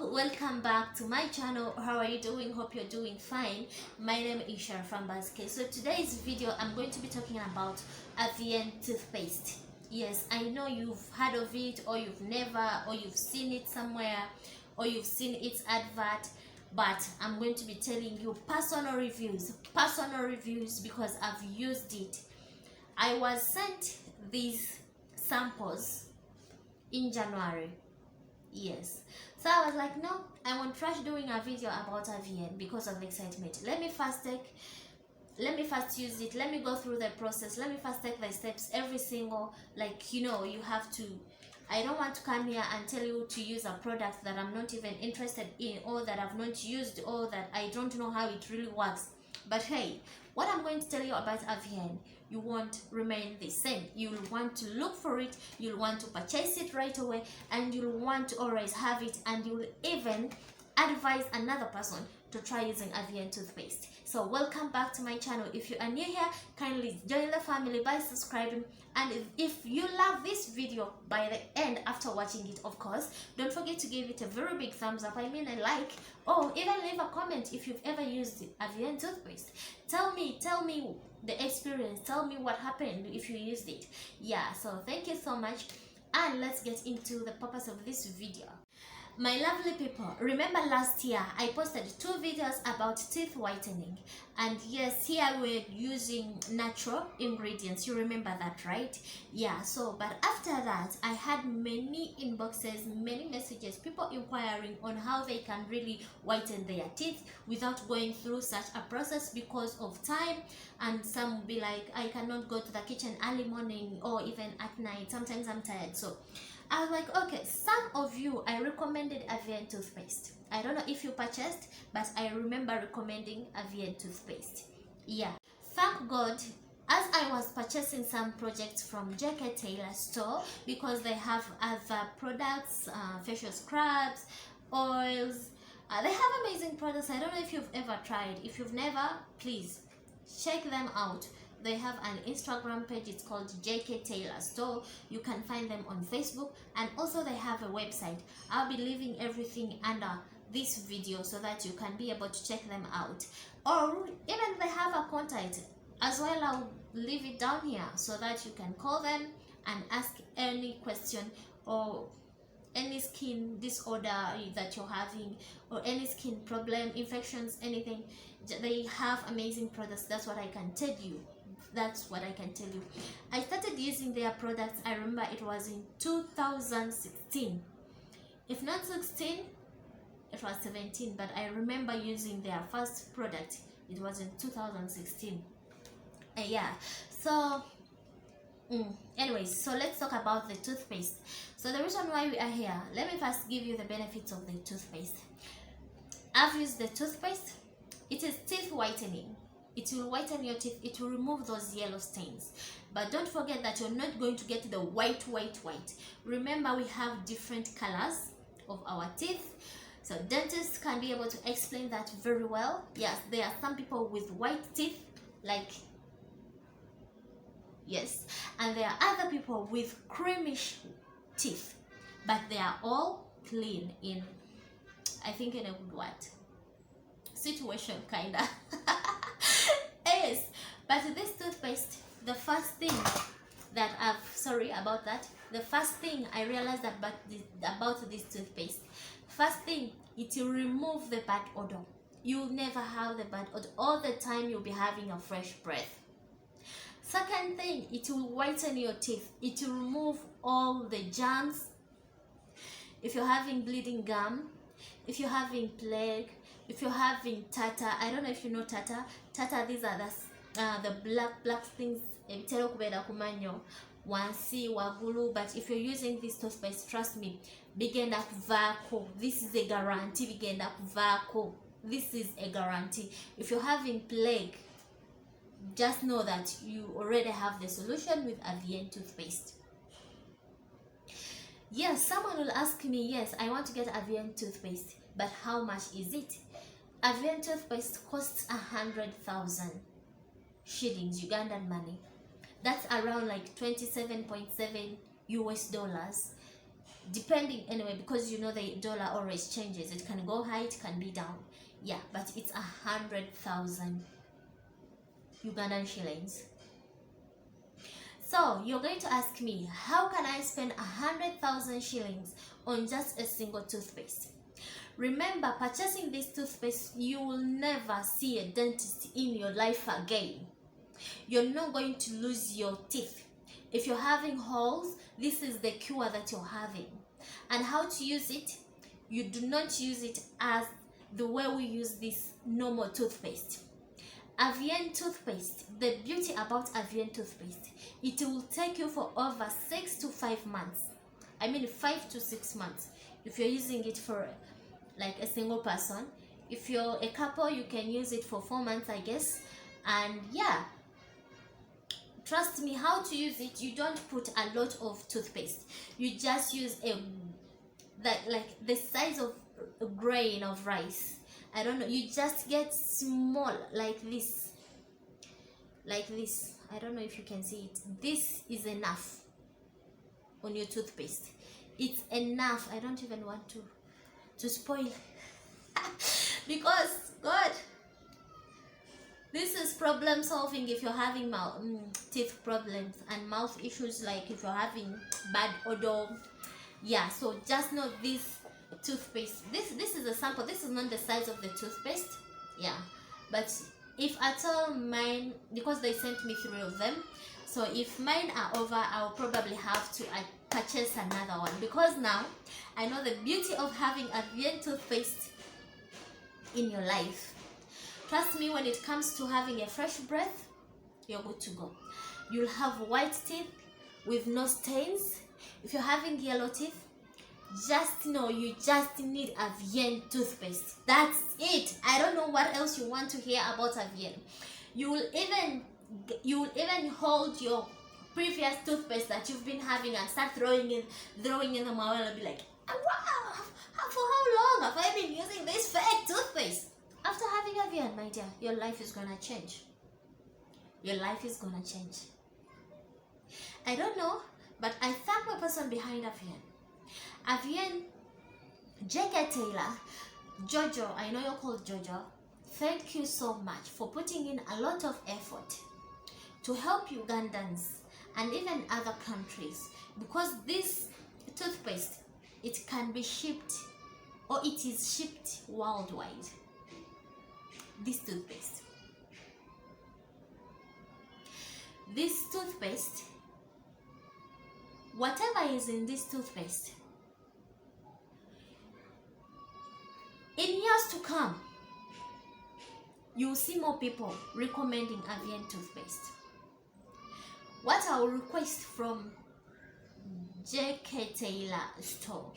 Hello, welcome back to my channel. How are you doing? Hope you're doing fine. My name is Sharifah mbazike. So today's video I'm going to be talking about Avienne toothpaste. Yes, I know you've heard of it, or you've never, or you've seen it somewhere, or you've seen its advert, but I'm going to be telling you personal reviews because I've used it. I was sent these samples in January. Yes, so I was like, no, I won't rush doing a video about Avienne because of excitement. Let me first use it. Let me go through the process. Let me first take the steps, every single, like, you have to. I don't want to come here and tell you to use a product that I'm not even interested in, or that I've not used, or that I don't know how it really works. But hey, what I'm going to tell you about Avienne, you won't remain the same. You'll want to look for it, you'll want to purchase it right away, and you'll want to always have it, and you'll even advise another person to try using Avienne toothpaste. So welcome back to my channel. If you are new here, kindly join the family by subscribing, and if you love this video by the end after watching it, of course, don't forget to give it a very big thumbs up, I mean a like, or even leave a comment if you've ever used Avienne toothpaste. Tell me the experience, tell me what happened if you used it. Yeah, so thank you so much, and let's get into the purpose of this video. My lovely people, remember last year I posted 2 videos about teeth whitening, and yes, here we're using natural ingredients. You remember that, right? Yeah, so but after that I had many inboxes, many messages, people inquiring on how they can really whiten their teeth without going through such a process because of time. And some will be like, I cannot go to the kitchen early morning or even at night, sometimes I'm tired. So I was like, okay, some of you, I recommended Avienne toothpaste. I don't know if you purchased, but I remember recommending Avienne toothpaste. Yeah, thank God, as I was purchasing some projects from JK Taylor store, because they have other products, facial scrubs, oils. They have amazing products. I don't know if you've ever tried. If you've never, please check them out. They have an Instagram page, it's called JK Taylor Store. You can find them on Facebook, and also they have a website. I'll be leaving everything under this video so that you can be able to check them out. Or even they have a contact as well. I'll leave it down here so that you can call them and ask any question, or any skin disorder that you're having, or any skin problem, infections, anything. They have amazing products. That's what I can tell you. That's what I can tell you. I started using their products, I remember it was in 2016. If not 16, it was 17, but I remember using their first product. It was in 2016. Yeah, so anyways, so let's talk about the toothpaste. So the reason why we are here, let me first give you the benefits of the toothpaste. I've used the toothpaste. It is teeth whitening. It will whiten your teeth, it will remove those yellow stains. But don't forget that you're not going to get the white. Remember, we have different colors of our teeth, so dentists can be able to explain that very well. Yes, there are some people with white teeth, like, yes, and there are other people with creamish teeth, but they are all clean in, I think, in a good what situation, kinda. Yes, but this toothpaste, the first thing that the first thing I realized about this toothpaste, first thing, it will remove the bad odor. You'll never have the bad odor. All the time you'll be having a fresh breath. Second thing, it will whiten your teeth. It will remove all the germs. If you're having bleeding gum, if you're having plaque, if you're having tartar, I don't know if you know tartar. Tartar, these are the black things. But if you're using this toothpaste, trust me, bigenda kuvako. This is a guarantee. Bigenda kuvako. This is a guarantee. If you're having plague, just know that you already have the solution with Avienne toothpaste. Yes, someone will ask me, yes, I want to get Avienne toothpaste, but how much is it? Avienne toothpaste costs 100,000 shillings, Ugandan money. That's around like $27.7 US. depending anyway, because you know the dollar always changes. It can go high, it can be down. Yeah, but it's 100,000 Ugandan shillings. So you're going to ask me, how can I spend 100,000 shillings on just a single toothpaste? Remember, purchasing this toothpaste, you will never see a dentist in your life again. You're not going to lose your teeth. If you're having holes, this is the cure that you're having. And how to use it? You do not use it as the way we use this normal toothpaste. Avienne toothpaste, the beauty about Avienne toothpaste, it will take you for over 6 to 5 months. I mean 5 to 6 months if you're using it for like a single person. If you're a couple, you can use it for 4 months, I guess. And yeah, trust me, how to use it, you don't put a lot of toothpaste. You just use like the size of a grain of rice. I don't know, you just get small like this. I don't know if you can see it. This is enough on your toothpaste. It's enough. I don't even want to spoil because God, this is problem solving if you're having teeth problems and mouth issues, like if you're having bad odor. Yeah, so just know this toothpaste, this is a sample. This is not the size of the toothpaste. Yeah, but if at all mine, because they sent me 3 of them, so if mine are over, I'll probably have to purchase another one, because now I know the beauty of having a Avienne toothpaste in your life. Trust me, when it comes to having a fresh breath, you're good to go. You'll have white teeth with no stains. If you're having yellow teeth, just know you just need Avienne toothpaste. That's it. I don't know what else you want to hear about Avienne. You will even hold your previous toothpaste that you've been having and start throwing in the mouth and be like, wow, for how long have I been using this fake toothpaste? After having Avienne, my dear, your life is gonna change. Your life is gonna change. I don't know, but I thank the person behind Avienne. Avienne, J.K. Taylor, Jojo, I know you're called Jojo. Thank you so much for putting in a lot of effort to help Ugandans and even other countries, because this toothpaste, it can be shipped, or it is shipped worldwide. This toothpaste, whatever is in this toothpaste, in years to come, you'll see more people recommending Avienne toothpaste. What I will request from J.K. Taylor store,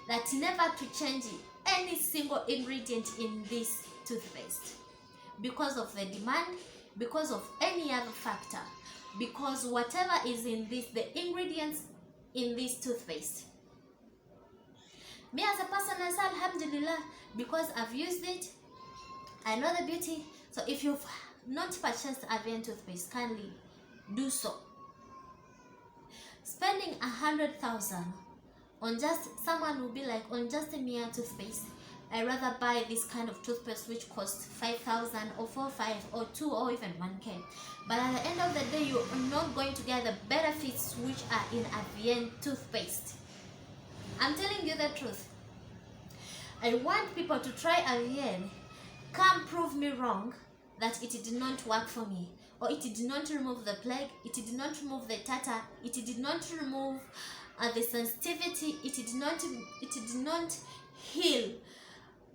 that never to change any single ingredient in this toothpaste, because of the demand, because of any other factor, because whatever is in this, the ingredients in this toothpaste, me as a person, I say alhamdulillah, because I've used it, I know the beauty. So if you've not purchased Avienne toothpaste, kindly do so. Spending 100,000 on just, someone will be like, on just a mere toothpaste, I rather buy this kind of toothpaste which costs 5,000 or 4,500 or 2 or even 1K. But at the end of the day, you are not going to get the benefits which are in Avienne toothpaste. I'm telling you the truth. I want people to try Avienne. Come prove me wrong that it did not work for me, or it did not remove the plague, it did not remove the tartar, it did not remove the sensitivity, it did not heal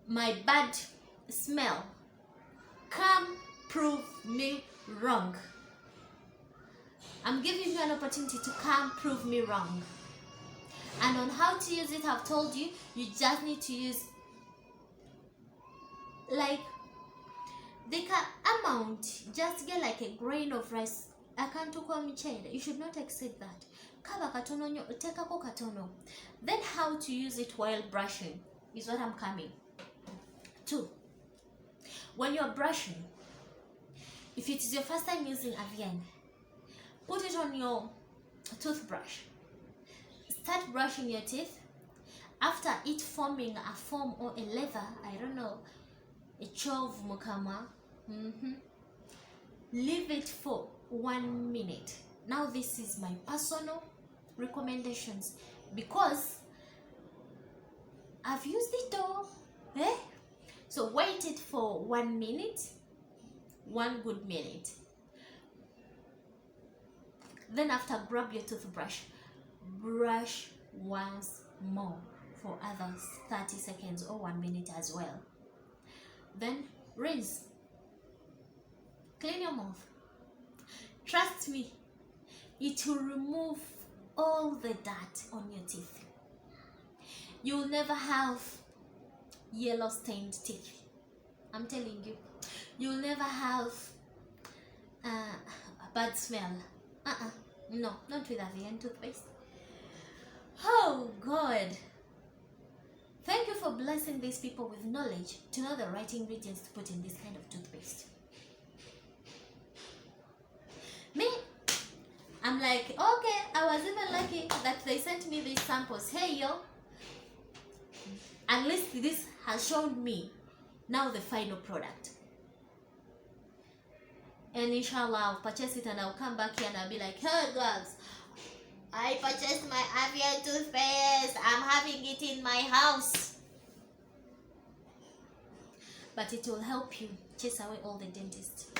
my bad smell. Come prove me wrong. I'm giving you an opportunity to come prove me wrong. And on how to use it, I've told you. You just need to use like the amount, just get like a grain of rice. I can't call me child. You should not exceed that. Kaba katono nyo, tekako katono. Then how to use it while brushing is what I'm coming to. When you're brushing, if it is your first time using Avienne, put it on your toothbrush. start brushing your teeth. After it forming a foam or a leather, I don't know, a chove mukama, leave it for 1 minute. Now this is my personal recommendations because I've used it all. So wait it for 1 minute, 1 good minute. Then after, grab your toothbrush, brush once more for others 30 seconds or 1 minute as well. Then rinse. Clean your mouth. Trust me, it will remove all the dirt on your teeth. You'll never have yellow stained teeth. I'm telling you. You'll never have a bad smell. No, not with Avienne toothpaste. Oh God. Thank you for blessing these people with knowledge to know the right ingredients to put in this kind of toothpaste. Me, I'm like, okay, I was even lucky that they sent me these samples. Hey yo, at least this has shown me now the final product. And inshallah, I'll purchase it and I'll come back here and I'll be like, hey girls, I purchased my Avienne toothpaste. I'm having it in my house. But it will help you chase away all the dentists.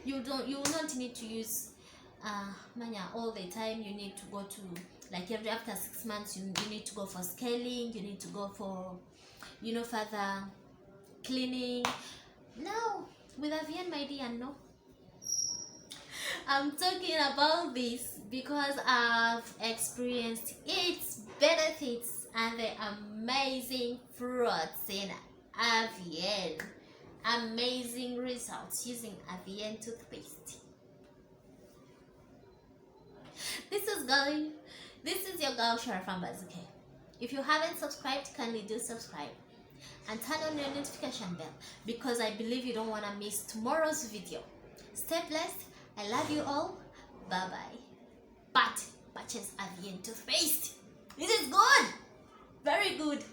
You will not need to use mania all the time. You need to go to, like, after 6 months, you need to go for scaling. You need to go for, further cleaning. No, with Avienne, my dear, no. I'm talking about this because I've experienced its benefits and the amazing fruits in Avienne. Amazing results using Avienne toothpaste. This is your girl Sharifah mbazike. If you haven't subscribed, kindly do subscribe and turn on your notification bell because I believe you don't want to miss tomorrow's video. Stay blessed. I love you all. Bye bye. But purchase Avienne toothpaste. This is good. Very good.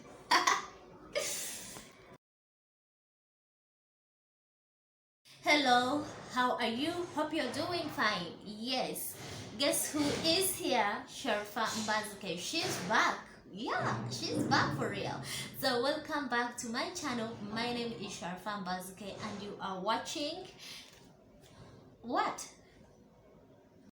Hello, how are you? Hope you're doing fine. Yes. Guess who is here? Sharifah mbazike. She's back. Yeah, she's back for real. So welcome back to my channel. My name is Sharifah mbazike and you are watching what?